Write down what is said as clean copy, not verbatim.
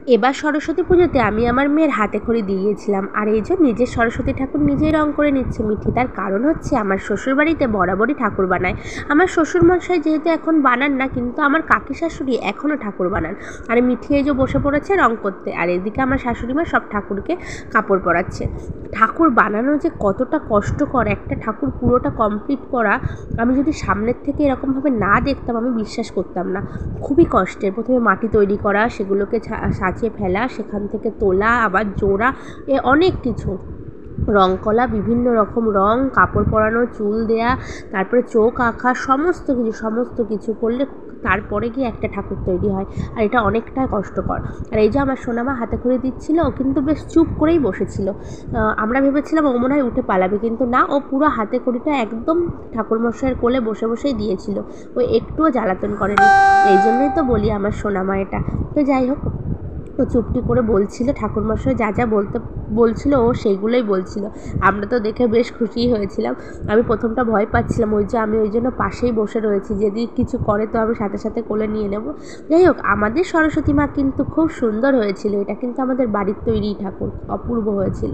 এবার সরস্বতী পুজোতে আমি আমার মেয়ের হাতে খড়ি দিয়েছিলাম। আর এই যে নিজের সরস্বতী ঠাকুর নিজেই রং করে নিচ্ছে মিঠি। তার কারণ হচ্ছে আমার শ্বশুরবাড়িতে বরাবরই ঠাকুর বানায়। আমার শ্বশুরমশাই যেহেতু এখন বানান না, কিন্তু আমার কাকি শাশুড়ি এখনও ঠাকুর বানান। আর মিঠি এই যে বসে পড়েছে রং করতে, আর এদিকে আমার শাশুড়ি মা সব ঠাকুরকে কাপড় পরাচ্ছে। ঠাকুর বানানো যে কতটা কষ্টকর, একটা ঠাকুর পুরোটা কমপ্লিট করা, আমি যদি সামনের থেকে এরকমভাবে না দেখতাম আমি বিশ্বাস করতাম না। খুবই কষ্টের। প্রথমে মাটি তৈরি করা, সেগুলোকে সাজিয়ে ফেলা, সেখান থেকে তোলা, আবার জোড়া, অনেক কিছু, রং কলা, বিভিন্ন রকম রং, কাপড় পরানো, চুল দেয়া, তারপরে চোখ আঁকা, সমস্ত কিছু করলে তারপরে গিয়ে একটা ঠাকুর তৈরি হয়। আর এটা অনেকটাই কষ্টকর। আর এই যে আমার সোনামা হাতে খড়ি দিচ্ছিল, ও কিন্তু বেশ চুপ করেই বসেছিল। আমরা ভেবেছিলাম ও মনে হয় উঠে পালাবে, কিন্তু না, ও পুরো হাতে খড়িটা একদম ঠাকুরমশাইয়ের কোলে বসে বসেই দিয়েছিল। ও একটুও জ্বালাতন করেনি। এই জন্যই তো বলি আমার সোনামা এটা। তো যাই হোক, ও চুপটি করে বলছিল, ঠাকুরমশাই যা যা বলতে বলছিল ও সেইগুলোই বলছিল। আমরা তো দেখে বেশ খুশিই হয়েছিলাম। আমি প্রথমটা ভয় পাচ্ছিলাম, আমি ওই জন্য পাশেই বসে রয়েছি, যদি কিছু করে তো আমি সাথে সাথে কোলে নিয়ে নেব। যাই হোক, আমাদের সরস্বতী মা কিন্তু খুব সুন্দর হয়েছিল। এটা কিন্তু আমাদের বাড়ির তৈরি ঠাকুর, অপূর্ব হয়েছিল।